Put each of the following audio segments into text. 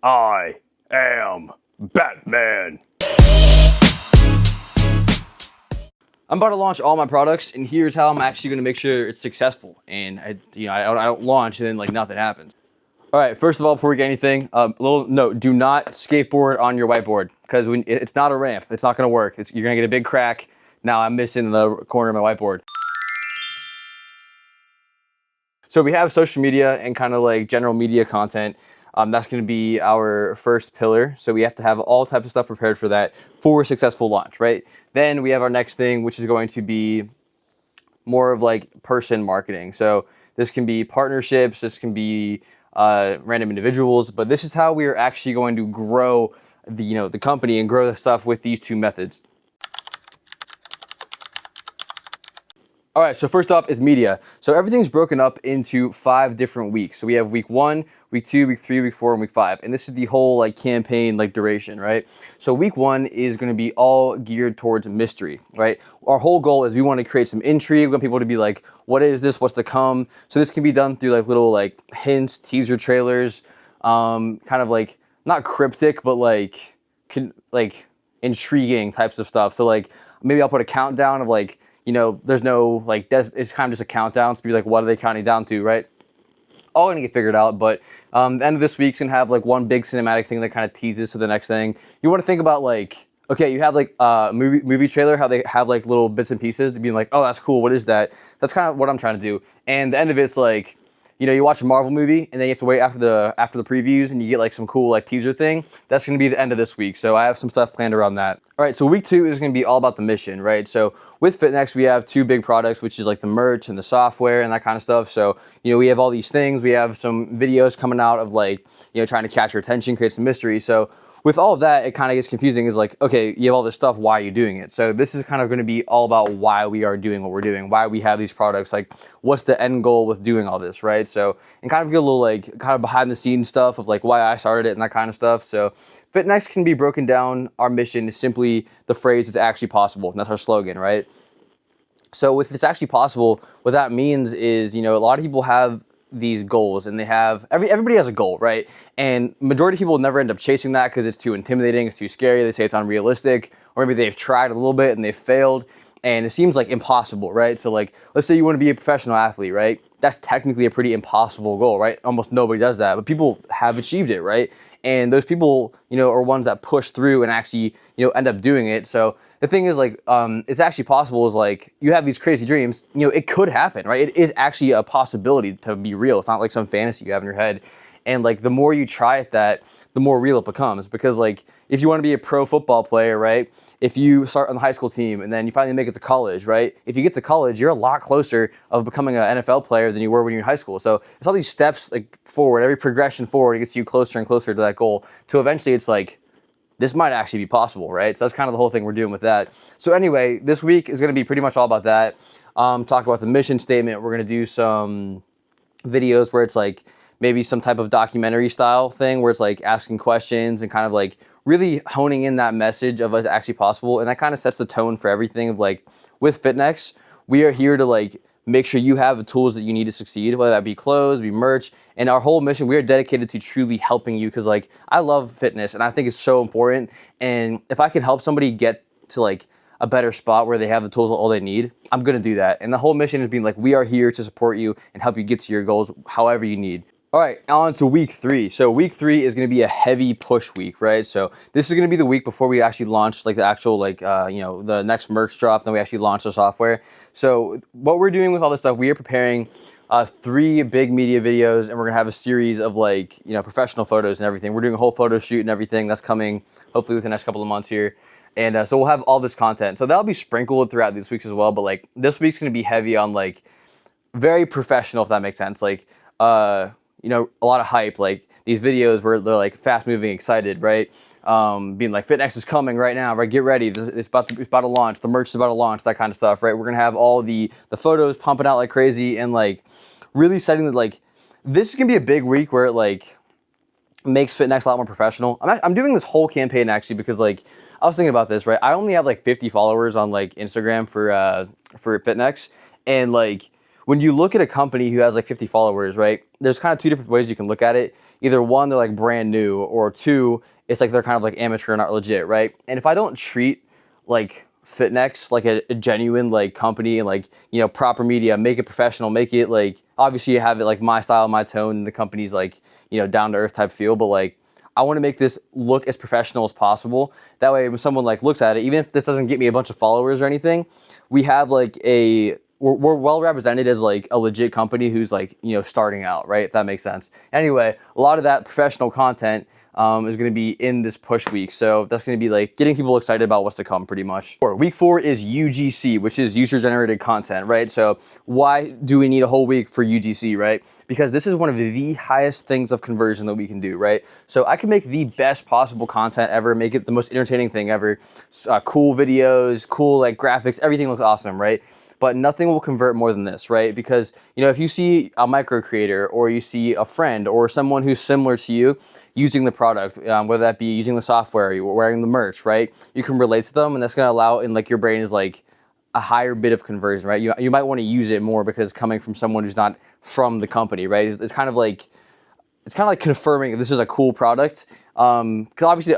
I am Batman. I'm about to launch all my products, and here's how I'm actually going to make sure it's successful. And I don't launch and then like nothing happens. All right, first of all, before we get anything, a little note: do not skateboard on your whiteboard because when it's not a ramp, it's not going to work. You're going to get a big crack. Now I'm missing the corner of my whiteboard. So we have social media and kind of like general media content. That's going to be our first pillar. So we have to have all types of stuff prepared for that for a successful launch, right? Then we have our next thing, which is going to be more of like person marketing. So this can be partnerships, this can be random individuals, but this is how we are actually going to grow the company and grow the stuff with these two methods. All right, so first up is media. So everything's broken up into 5 different weeks. So we have week 1, week 2, week 3, week 4, and week 5. And this is the whole like campaign like duration, right? So week 1 is gonna be all geared towards mystery, right? Our whole goal is we wanna create some intrigue. We want people to be like, what is this, what's to come? So this can be done through like little like hints, teaser trailers, kind of like, not cryptic, but like intriguing types of stuff. So like, maybe I'll put a countdown of like, there's no like, it's kind of just a countdown to be like, what are they counting down to, right? All gonna get figured out, but the end of this week's gonna have like one big cinematic thing that kind of teases to the next thing. You want to think about like, okay, you have like a movie trailer, how they have like little bits and pieces to be like, oh, that's cool. What is that? That's kind of what I'm trying to do. And the end of it's like, you watch a Marvel movie and then you have to wait after the previews and you get like some cool like teaser thing. That's going to be the end of this week. So I have some stuff planned around that. All right, so week 2 is going to be all about the mission, right? So with FitNext, we have 2 big products, which is like the merch and the software and that kind of stuff. So, we have all these things. We have some videos coming out of like, trying to catch your attention, create some mystery. So with all of that, it kind of gets confusing. Is like, okay, you have all this stuff, why are you doing it? So this is kind of going to be all about why we are doing what we're doing, why we have these products, like what's the end goal with doing all this, right? So, and kind of get a little like kind of behind the scenes stuff of like why I started it and that kind of stuff. So FitNext can be broken down. Our mission is simply the phrase, it's actually possible. And that's our slogan, right? So with it's actually possible, what that means is, a lot of people have these goals and they have everybody has a goal, right? And majority of people never end up chasing that because it's too intimidating, it's too scary, they say it's unrealistic, or maybe they've tried a little bit and they've failed and it seems like impossible, right? So like, let's say you want to be a professional athlete, right? That's technically a pretty impossible goal, right? Almost nobody does that, but people have achieved it, right? And those people, are ones that push through and actually, end up doing it. So the thing is like, it's actually possible is like, you have these crazy dreams, it could happen, right? It is actually a possibility to be real. It's not like some fantasy you have in your head. And like, the more you try at that, the more real it becomes. Because like, if you want to be a pro football player, right? If you start on the high school team and then you finally make it to college, right? If you get to college, you're a lot closer of becoming an NFL player than you were when you were in high school. So it's all these steps like forward, every progression forward, it gets you closer and closer to that goal. To eventually it's like, this might actually be possible, right? So that's kind of the whole thing we're doing with that. So anyway, this week is going to be pretty much all about that. Talk about the mission statement. We're going to do some videos where it's like maybe some type of documentary style thing where it's like asking questions and kind of like really honing in that message of it's actually possible. And that kind of sets the tone for everything of like with FitNext, we are here to like make sure you have the tools that you need to succeed, whether that be clothes, be merch. And our whole mission, we are dedicated to truly helping you because like I love fitness and I think it's so important. And if I can help somebody get to like a better spot where they have the tools all they need, I'm gonna do that. And the whole mission is being like, we are here to support you and help you get to your goals however you need. All right, on to week 3. So week 3 is going to be a heavy push week, right? So this is going to be the week before we actually launch like the actual like, the next merch drop, then we actually launch the software. So what we're doing with all this stuff, we are preparing 3 big media videos and we're going to have a series of like, professional photos and everything. We're doing a whole photo shoot and everything that's coming hopefully within the next couple of months here. And so we'll have all this content. So that'll be sprinkled throughout this week as well. But like this week's going to be heavy on like very professional, if that makes sense. Like, a lot of hype, like these videos where they're like fast moving, excited, right? Being like FitNext is coming right now, right? Get ready. It's about to launch. The merch is about to launch, that kind of stuff, right? We're going to have all the photos pumping out like crazy and like really setting that like, this is going to be a big week where it like makes FitNext a lot more professional. I'm doing this whole campaign actually because like, I was thinking about this, right? I only have like 50 followers on like Instagram for FitNext and like, when you look at a company who has like 50 followers, right? There's kind of two different ways you can look at it. Either one, they're like brand new, or two, it's like they're kind of like amateur, not legit, right? And if I don't treat like FitNext like a genuine like company and like, you know, proper media, make it professional, make it like, obviously you have it like my style, my tone, and the company's like, you know, down to earth type feel, but like I want to make this look as professional as possible. That way when someone like looks at it, even if this doesn't get me a bunch of followers or anything, we have like we're well represented as like a legit company who's like, you know, starting out, right? If that makes sense. Anyway, a lot of that professional content is going to be in this push week. So that's going to be like getting people excited about what's to come pretty much. Week 4 is UGC, which is user generated content, right? So why do we need a whole week for UGC, right? Because this is one of the highest things of conversion that we can do, right? So I can make the best possible content ever, make it the most entertaining thing ever, cool videos, cool like graphics, everything looks awesome, right? But nothing will convert more than this, right? Because, you know, if you see a micro creator or you see a friend or someone who's similar to you using the product, whether that be using the software, you're wearing the merch, right? You can relate to them, and that's gonna allow, and like your brain is like a higher bit of conversion, right? You might want to use it more because coming from someone who's not from the company, right? It's kind of like confirming this is a cool product. Because obviously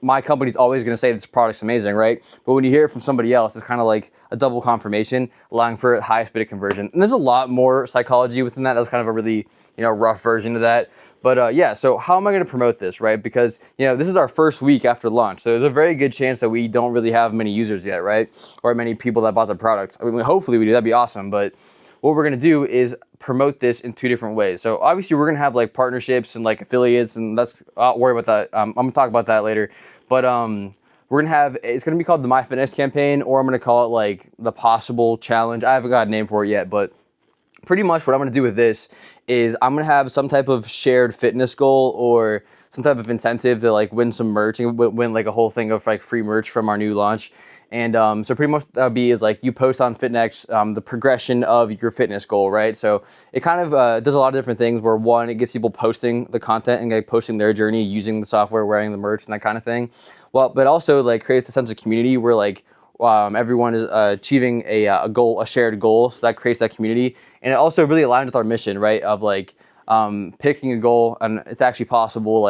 my company's always going to say this product's amazing, right? But when you hear it from somebody else, it's kind of like a double confirmation, allowing for the highest bit of conversion. And there's a lot more psychology within that. That's kind of a really, you know, rough version of that. But yeah, so how am I going to promote this, right? Because, you know, this is our first week after launch. So there's a very good chance that we don't really have many users yet, right? Or many people that bought the product. I mean, hopefully we do. That'd be awesome. But what we're going to do is promote this in 2 different ways. So obviously we're going to have like partnerships and like affiliates, and I'll worry about that. I'm going to talk about that later. But we're going to have, it's going to be called the My Fitness campaign, or I'm going to call it like the Possible Challenge. I haven't got a name for it yet, but pretty much what I'm going to do with this is I'm going to have some type of shared fitness goal or some type of incentive to like win some merch and win like a whole thing of like free merch from our new launch. And so pretty much that would be is like you post on FitNext the progression of your fitness goal, right? So it kind of does a lot of different things where one, it gets people posting the content and like posting their journey using the software, wearing the merch and that kind of thing. Well, but also like creates a sense of community where like everyone is achieving a goal, a shared goal. So that creates that community. And it also really aligns with our mission, right? Of like picking a goal, and it's actually possible,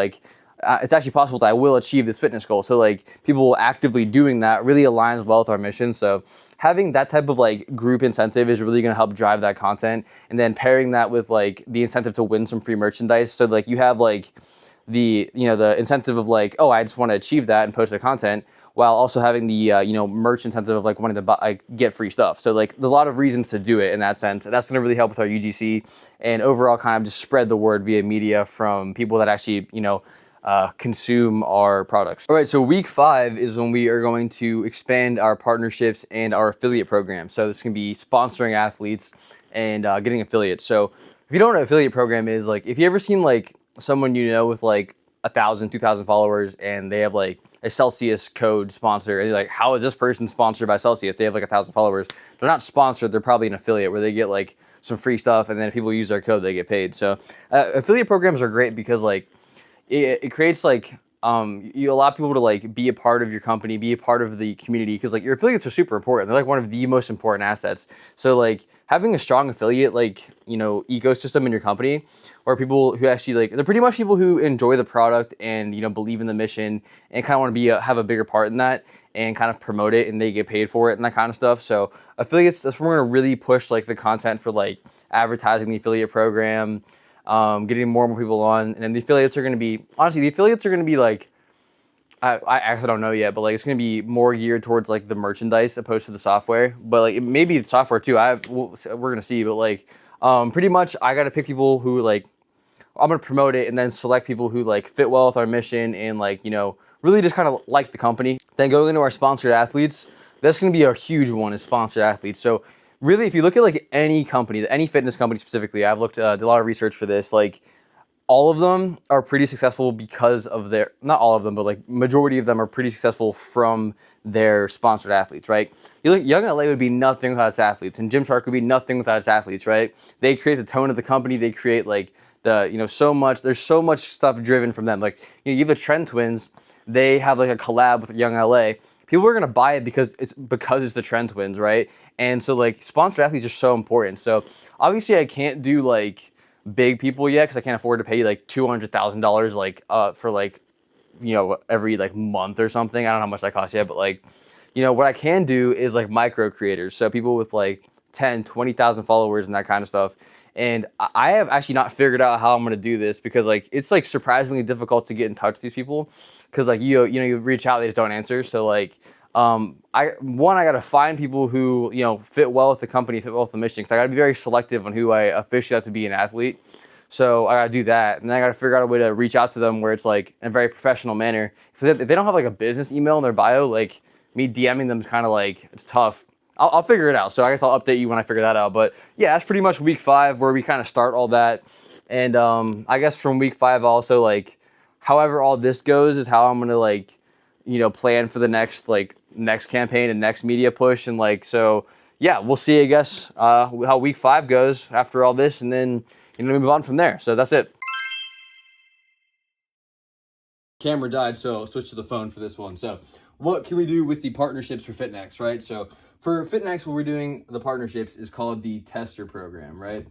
it's actually possible that I will achieve this fitness goal. So like people actively doing that really aligns well with our mission. So having that type of like group incentive is really going to help drive that content. And then pairing that with like the incentive to win some free merchandise. So like you have like the, you know, the incentive of like, oh, I just want to achieve that and post the content, while also having the, you know, merch incentive of like wanting to buy, like, get free stuff. So like there's a lot of reasons to do it in that sense. That's going to really help with our UGC and overall kind of just spread the word via media from people that actually, you know, consume our products. All right, so week 5 is when we are going to expand our partnerships and our affiliate program. So this can be sponsoring athletes and getting affiliates. So if you don't know what an affiliate program is, like if you ever seen like someone you know with like 1,000, 2,000 followers and they have like a Celsius code sponsor, and you're like, how is this person sponsored by Celsius? They have like 1,000 followers. They're not sponsored, they're probably an affiliate where they get like some free stuff, and then if people use their code, they get paid. So affiliate programs are great because like it creates like you allow people to like be a part of your company, be a part of the community, because like your affiliates are super important. They're like one of the most important assets. So like having a strong affiliate like, you know, ecosystem in your company, or people who actually like, they're pretty much people who enjoy the product and, you know, believe in the mission and kind of want to be have a bigger part in that and kind of promote it, and they get paid for it and that kind of stuff. So affiliates, that's where we're gonna really push like the content for like advertising the affiliate program, getting more and more people on. And then the affiliates are going to be, honestly, the affiliates are going to be like, I actually don't know yet, but like it's going to be more geared towards like the merchandise opposed to the software. But like it may be the software too. We're going to see, but like pretty much I got to pick people who like, I'm going to promote it and then select people who like fit well with our mission and like, you know, really just kind of like the company. Then going into our sponsored athletes, that's going to be a huge one, is sponsored athletes. So really, if you look at like any company, any fitness company specifically, I've looked, did a lot of research for this, like all of them are pretty successful because of their, not all of them, but like majority of them are pretty successful from their sponsored athletes, right? You look, Young LA would be nothing without its athletes, and Gymshark would be nothing without its athletes, right? They create the tone of the company, they create like the, you know, so much, there's so much stuff driven from them. Like, you know, you have the Trend Twins, they have like a collab with Young LA. people are gonna buy it because it's the Trend Twins, right? And so like sponsored athletes are so important. So obviously I can't do like big people yet because I can't afford to pay like $200,000 like for like, you know, every like month or something. I don't know how much that costs yet, but like, you know, what I can do is like micro creators. So people with like 10, 20,000 followers and that kind of stuff. And I have actually not figured out how I'm going to do this because like, it's like surprisingly difficult to get in touch with these people. Cause like, you reach out, they just don't answer. So like, I got to find people who, you know, fit well with the company, fit well with the mission. Cause I got to be very selective on who I officially have to be an athlete. So I got to do that. And then I got to figure out a way to reach out to them where it's like in a very professional manner. If they don't have like a business email in their bio, like me DMing them is kind of like, it's tough. I'll figure it out. So I guess I'll update you when I figure that out. But yeah, that's pretty much week 5 where we kind of start all that. And I guess from week 5 also like, however all this goes is how I'm going to like, you know, plan for the next campaign and next media push. And like, so yeah, we'll see, I guess, how week 5 goes after all this. And then, you know, move on from there. So that's it. Camera died, so I'll switch to the phone for this one. So what can we do with the partnerships for FitNext, right? So for FitNext, what we're doing, the partnerships is called the Tester Program, right?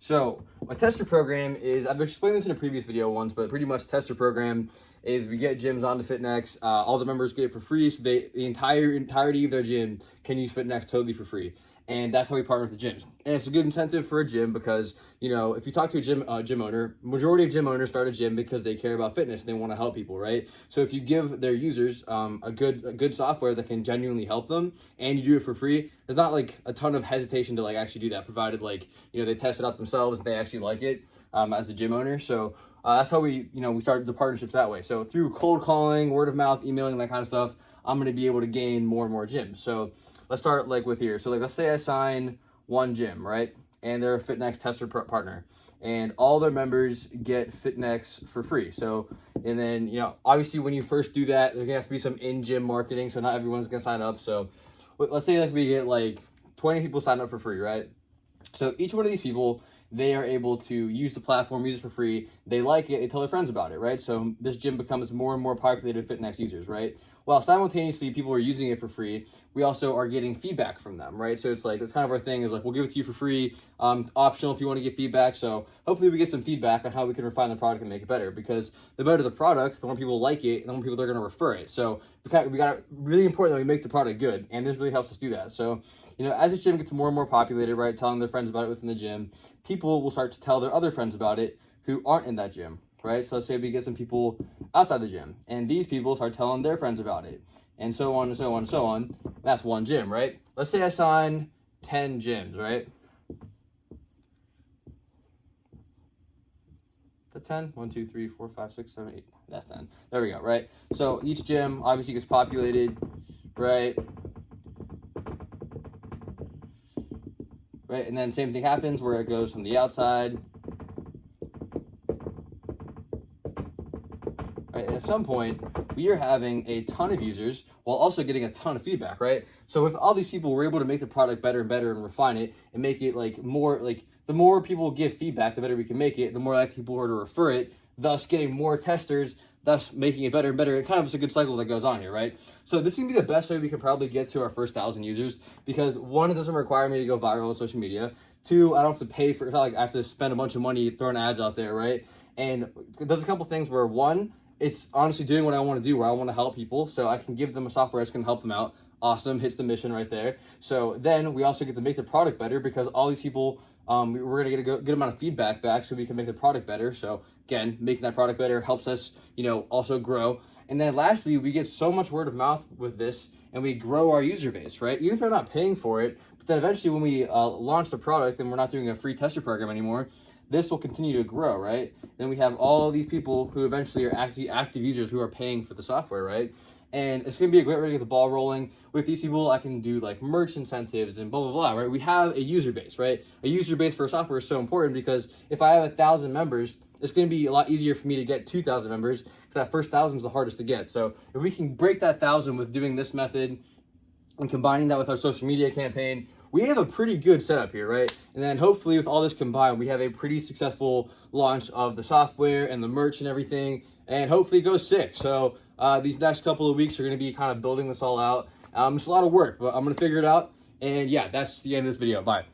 So my Tester Program is, I've explained this in a previous video once, but pretty much Tester Program is we get gyms onto FitNext. All the members get it for free, so the entirety of their gym can use FitNext totally for free. And that's how we partner with the gyms. And it's a good incentive for a gym because, you know, if you talk to a gym owner, majority of gym owners start a gym because they care about fitness and they want to help people, right? So if you give their users a good software that can genuinely help them and you do it for free, there's not like a ton of hesitation to like actually do that, provided like, you know, they test it out themselves and they actually like it as a gym owner. So that's how we started the partnerships that way. So through cold calling, word of mouth, emailing, that kind of stuff, I'm going to be able to gain more and more gyms. So let's start like with here. So like, let's say I sign one gym, right? And they're a FitNext Tester partner and all their members get FitNext for free. So, and then, you know, obviously when you first do that, there's gonna have to be some in-gym marketing. So not everyone's gonna sign up. So let's say like we get like 20 people sign up for free, right? So each one of these people, they are able to use the platform, use it for free. They like it, they tell their friends about it, right? So this gym becomes more and more populated with FitNext users, right? While simultaneously people are using it for free, we also are getting feedback from them, right? So it's like, that's kind of our thing is like, we'll give it to you for free, optional if you want to get feedback. So hopefully we get some feedback on how we can refine the product and make it better, because the better the product, the more people like it, and the more people they're going to refer it. So we got really important that we make the product good, and this really helps us do that. So, you know, as the gym gets more and more populated, right, telling their friends about it within the gym, people will start to tell their other friends about it who aren't in that gym, right? So let's say we get some people outside the gym, and these people start telling their friends about it, and so on and so on and so on. That's one gym, right? Let's say I sign 10 gyms, right? That's 10. 1, 2, 3, 4, 5, 6, 7, 8. That's 10. There we go, right? So each gym obviously gets populated, right? Right, and then same thing happens where it goes from the outside. Right, and at some point, we are having a ton of users while also getting a ton of feedback, right? So with all these people, we're able to make the product better and better and refine it and make it like more, like the more people give feedback, the better we can make it, the more likely people are to refer it, thus getting more testers, thus making it better and better. It kind of is a good cycle that goes on here, right? So this is gonna be the best way we can probably get to our first 1,000 users, because 1, it doesn't require me to go viral on social media. 2, I don't have to pay for, it's not like I have to spend a bunch of money throwing ads out there, right? And there's a couple things where 1, it's honestly doing what I want to do, where I want to help people, so I can give them a software that's going to help them out. Awesome, hits the mission right there. So then we also get to make the product better, because all these people, we're going to get a good amount of feedback back, so we can make the product better. So again, making that product better helps us, you know, also grow. And then lastly, we get so much word of mouth with this, and we grow our user base, right? Even if they're not paying for it, but then eventually when we launch the product and we're not doing a free tester program anymore, this will continue to grow, right? Then we have all these people who eventually are actually active users who are paying for the software, right? And it's gonna be a great way to get the ball rolling. With these people, I can do like merch incentives and blah, blah, blah, right? We have a user base, right? A user base for software is so important, because if I have 1,000 members, it's gonna be a lot easier for me to get 2,000 members, because that first 1,000 is the hardest to get. So if we can break that 1,000 with doing this method and combining that with our social media campaign, we have a pretty good setup here, right? And then hopefully with all this combined, we have a pretty successful launch of the software and the merch and everything, and hopefully it goes sick. So these next couple of weeks are going to be kind of building this all out. It's a lot of work, but I'm going to figure it out. And yeah, that's the end of this video. Bye.